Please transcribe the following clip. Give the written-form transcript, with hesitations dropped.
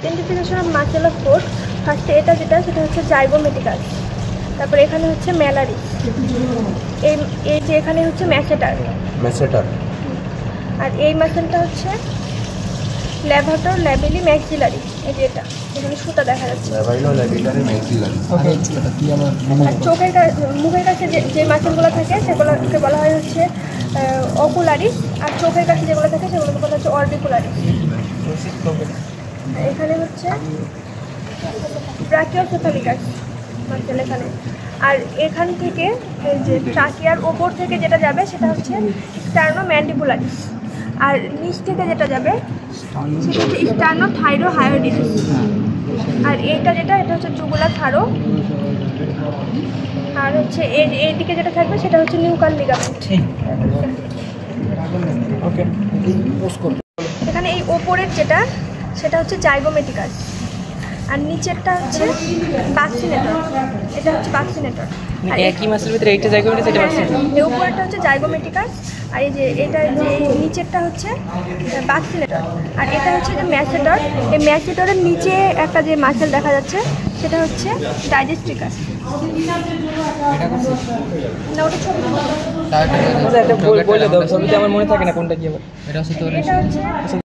Identification of muscle of court. ফার্স্টে যেটা সেটা হচ্ছে জাইগোমেটিকাস, তারপরে এখানে হচ্ছে ম্যালারি, এই যে এখানে হচ্ছে ম্যাসেটার, আর এই মাসেলটা হচ্ছে ল্যাভাটর ল্যাবেলি ম্যাক্সিলারি। এই যে এটা এখানে সুতা দেখা যাচ্ছে। আর মুখের কাছে যে মাসেলগুলো থাকে সেগুলোকে বলা হয় হচ্ছে অকুলারিস, আর চোখের কাছে যেগুলো থাকে সেগুলোকে বলা হচ্ছে অরবিকুলারিস। এখানে হচ্ছে ব্রাকিওসেফালিকাস মাসেল এখানে। আর এখান থেকে যে ট্রাকিয়ার ওপর থেকে যেটা যাবে সেটা হচ্ছে স্টার্নোম্যান্ডিবুলারিস, আর নিচ থেকে যেটা যাবে সেটা হচ্ছে স্টার্নোথাইরোহায়োইডিস। আর এটা হচ্ছে জুগুলার থারো, আর হচ্ছে এইদিকে যেটা থাকবে সেটা হচ্ছে নিউকাল লিগামেন্ট। এখানে এই ওপরের যেটা সেটা হচ্ছে জাইগোমেটিকাস, আর নিচেরটা হচ্ছে বাক্সিনেটর। এটা হচ্ছে বাক্সিনেটর। আর একই মাসের ভিতরে এইটা জাইগোমেটিকাস, এটা বাক্সিনেটর। এই উপরেরটা হচ্ছে জাইগোমেটিকাস, আর এই যে এটা যে নিচেরটা হচ্ছে বাক্সিনেটর, আর এটা হচ্ছে যে ম্যাসেটর। এই ম্যাসেটরের নিচে একটা যে মাসেল দেখা যাচ্ছে সেটা হচ্ছে ডাইজেস্ট্রিকাস। না, ওটা ছবি একটা বলে দাও, ছবিতে আমার মনে থাকে না কোনটা কি হবে। এটা হচ্ছে